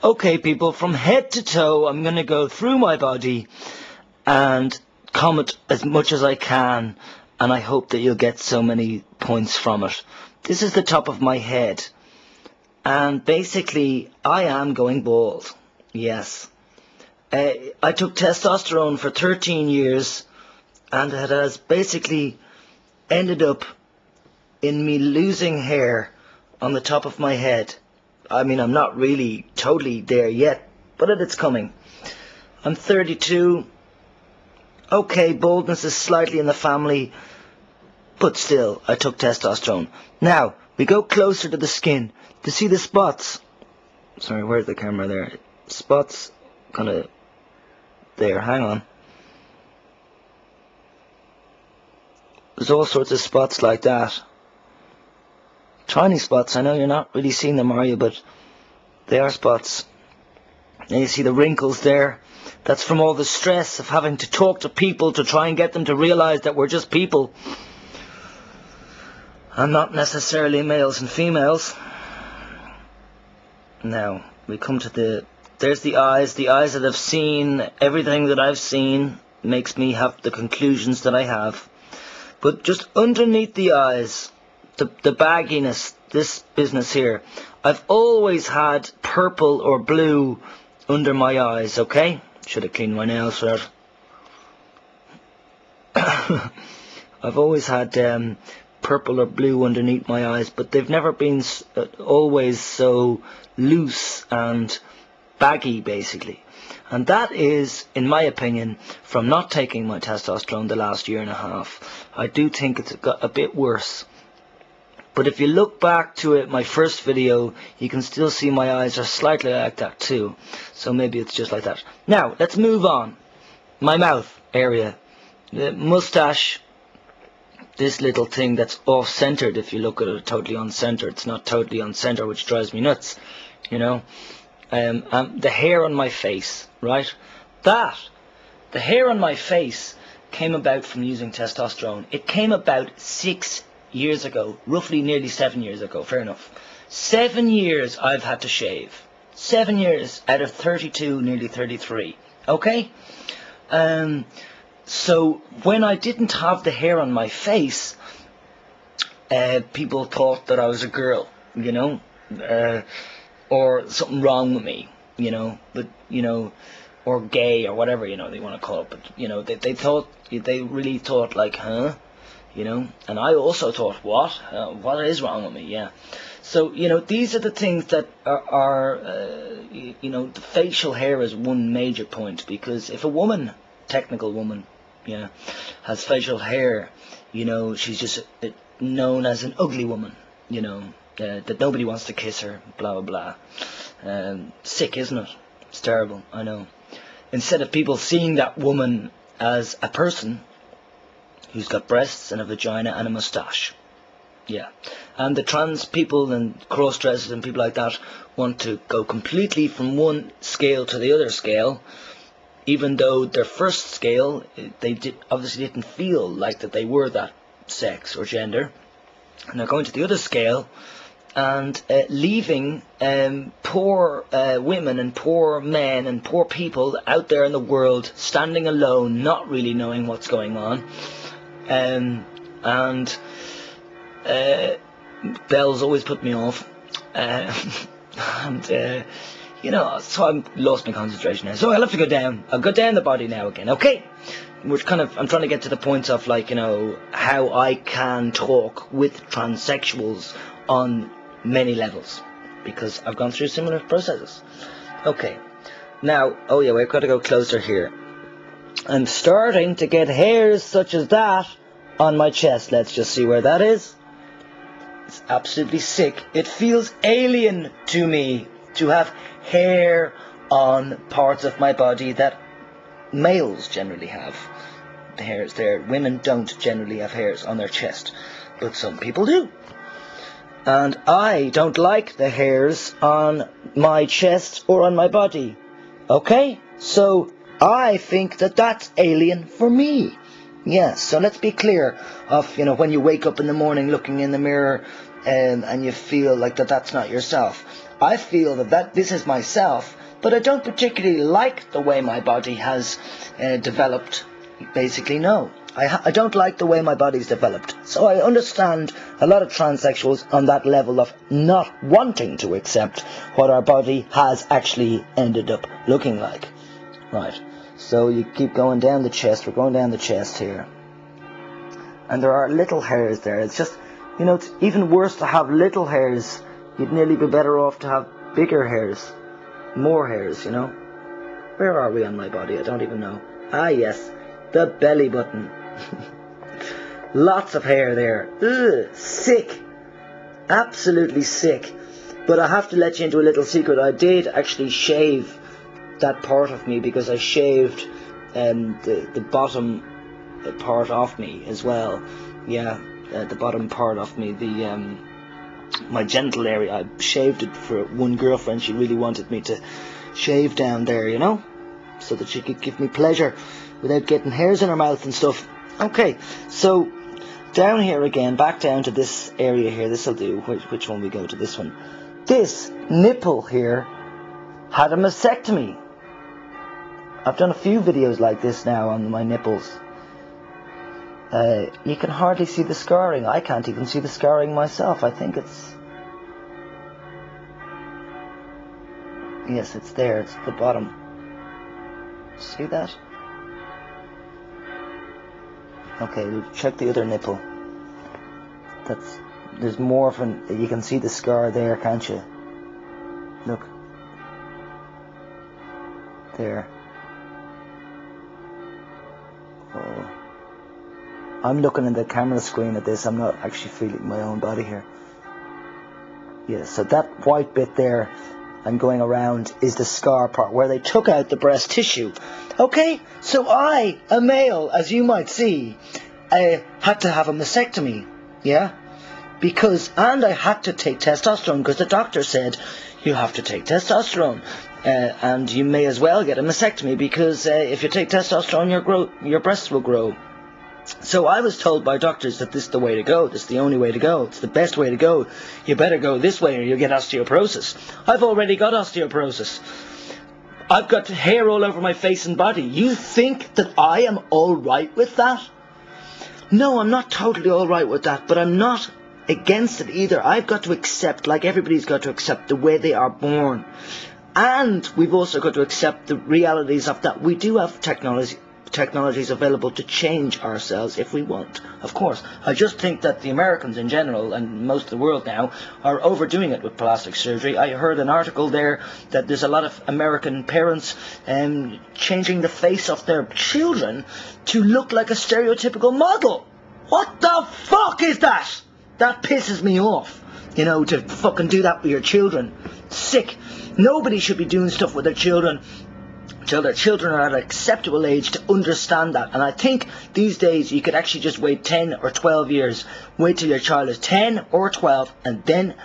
Okay, people, from head to toe, I'm going to go through my body and comment as much as I can, and I hope that you'll get so many points from it. This is the top of my head, and basically, I am going bald. Yes. I took testosterone for 13 years, and it has basically ended up in me losing hair on the top of my head. I mean, I'm not really totally there yet, but it's coming. I'm 32. Okay, baldness is slightly in the family, but still, I took testosterone. Now, we go closer to the skin to see the spots. Sorry, where's the camera there? Spots, kind of there, hang on. There's all sorts of spots like that. Tiny spots, I know you're not really seeing them, are you? But they are spots. And you see the wrinkles there. That's from all the stress of having to talk to people to try and get them to realize that we're just people. And not necessarily males and females. Now, we come to there's the eyes. The eyes that have seen everything that I've seen makes me have the conclusions that I have. But just underneath the eyes, the bagginess, this business here, I've always had purple or blue under my eyes, okay? Should have cleaned my nails for that. I've always had purple or blue underneath my eyes, but they've never been always so loose and baggy, basically. And that is, in my opinion, from not taking my testosterone the last year and a half. I do think it's got a bit worse. But if you look back to it, my first video, you can still see my eyes are slightly like that too. So maybe it's just like that. Now, let's move on. My mouth area. The mustache. This little thing that's off-centered. If you look at it totally on-centered. It's not totally on-center, which drives me nuts. You know. The hair on my face, right? The hair on my face came about from using testosterone. It came about 6 years ago, roughly nearly 7 years ago, fair enough. 7 years I've had to shave. 7 years out of 32, nearly 33. Okay? So when I didn't have the hair on my face, people thought that I was a girl, you know, or something wrong with me, you know, but, you know, or gay or whatever, you know, they want to call it, but, you know, they really thought like, huh? You know, and I also thought, what is wrong with me? Yeah. So, you know, these are the things that you know, the facial hair is one major point, because if a woman, technical woman, yeah, has facial hair, you know, she's just known as an ugly woman, you know, that nobody wants to kiss her, blah, blah, blah. Sick, isn't it? It's terrible, I know. Instead of people seeing that woman as a person who's got breasts and a vagina and a moustache. Yeah. And the trans people and cross-dressers and people like that want to go completely from one scale to the other scale, even though their first scale, obviously didn't feel like that they were that sex or gender. And they're going to the other scale and leaving poor women and poor men and poor people out there in the world standing alone, not really knowing what's going on. Bells always put me off, you know, so I've lost my concentration now, so I'll have to go down. I'll go down the body now again, okay? I'm trying to get to the points of, like, you know, how I can talk with transsexuals on many levels, because I've gone through similar processes. Okay, now, oh yeah, we've got to go closer here. I'm starting to get hairs such as that on my chest. Let's just see where that is. It's absolutely sick. It feels alien to me to have hair on parts of my body that males generally have. The hairs there. Women don't generally have hairs on their chest, but some people do. And I don't like the hairs on my chest or on my body. Okay? So I think that that's alien for me. Yes, so let's be clear of, you know, when you wake up in the morning looking in the mirror and you feel like that's not yourself. I feel that this is myself, but I don't particularly like the way my body has developed. Basically, no. I don't like the way my body's developed. So I understand a lot of transsexuals on that level of not wanting to accept what our body has actually ended up looking like. Right. So you keep going down the chest. We're going down the chest here. And there are little hairs there. It's just, it's even worse to have little hairs. You'd nearly be better off to have bigger hairs. More hairs, Where are we on my body? I don't even know. Ah, yes. The belly button. Lots of hair there. Ugh, sick. Absolutely sick. But I have to let you into a little secret. I did actually shave that part of me because I shaved the bottom part off me as well. Yeah, the bottom part of me, my genital area. I shaved it for one girlfriend. She really wanted me to shave down there, so that she could give me pleasure without getting hairs in her mouth and stuff. Okay, so down here again, back down to this area here. This'll do. Which one we go to? This one. This nipple here had a mastectomy. I've done a few videos like this now on my nipples. You can hardly see the scarring. I can't even see the scarring myself. I think it's... Yes, it's there. It's at the bottom. See that? Okay, we'll check the other nipple. There's more of an... You can see the scar there, can't you? Look. There. Oh. I'm looking at the camera screen at this. I'm not actually feeling my own body here. Yeah, so that white bit there and going around is the scar part where they took out the breast tissue. Okay, so I, a male, as you might see, had to have a mastectomy. Yeah? And I had to take testosterone because the doctor said you have to take testosterone. And you may as well get a mastectomy because if you take testosterone, your breasts will grow. So I was told by doctors that this is the way to go. This is the only way to go. It's the best way to go. You better go this way or you'll get osteoporosis. I've already got osteoporosis. I've got hair all over my face and body. You think that I am alright with that? No, I'm not totally alright with that, but I'm not against it either. I've got to accept, like everybody's got to accept, the way they are born. And we've also got to accept the realities of that. We do have technologies available to change ourselves if we want. Of course, I just think that the Americans in general, and most of the world now, are overdoing it with plastic surgery. I heard an article there that there's a lot of American parents changing the face of their children to look like a stereotypical model. What the fuck is that? That pisses me off, to fucking do that with your children. Sick. Nobody should be doing stuff with their children till their children are at an acceptable age to understand that. And I think these days you could actually just wait 10 or 12 years. Wait till your child is 10 or 12 and then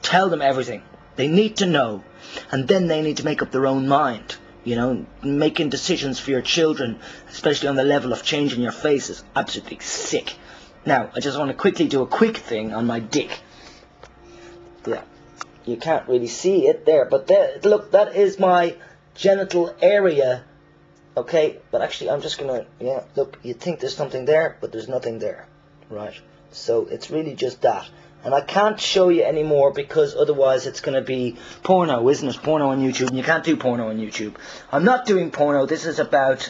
tell them everything. They need to know. And then they need to make up their own mind. Making decisions for your children, especially on the level of changing your face, is absolutely sick. Now, I just want to quickly do a quick thing on my dick. Yeah, you can't really see it there, but there, look, that is my genital area. Okay, but actually I'm just gonna, look, you'd think there's something there, but there's nothing there. Right, so it's really just that. And I can't show you anymore because otherwise it's going to be porno, isn't it? Porno on YouTube, and you can't do porno on YouTube. I'm not doing porno. This is about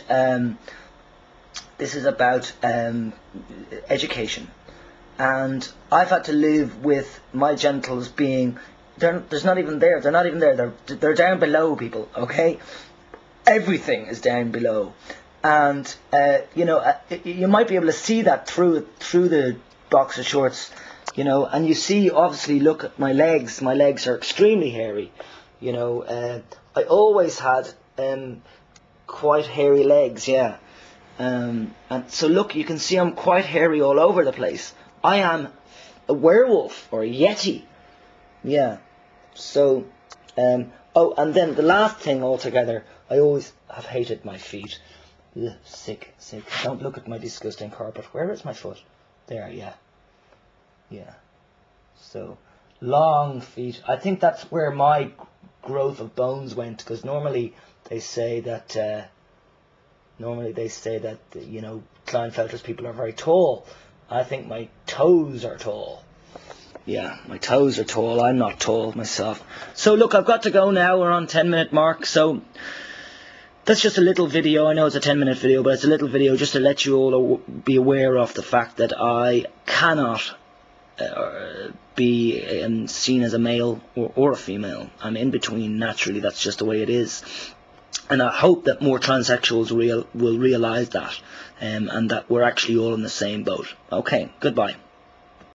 education. And I've had to live with my genitals being, there's not even there. They're not even there. They're down below, people. Okay, everything is down below, and you might be able to see that through the boxer shorts. And you see, obviously, look at my legs. My legs are extremely hairy. I always had quite hairy legs, yeah. And so look, you can see I'm quite hairy all over the place. I am a werewolf or a yeti, yeah. So, oh, and then the last thing altogether, I always have hated my feet. Ugh, sick. Don't look at my disgusting carpet. Where is my foot? There, yeah. Yeah. So, long feet. I think that's where my growth of bones went, because normally they say that you know, Klinefelter's people are very tall. I think my toes are tall. Yeah, my toes are tall. I'm not tall myself. So look, I've got to go now. We're on 10-minute mark. So that's just a little video. I know it's a 10-minute video, but it's a little video just to let you all be aware of the fact that I cannot be seen as a male or a female. I'm in between naturally. That's just the way it is. And I hope that more transsexuals will realise that, and that we're actually all in the same boat. Okay, goodbye.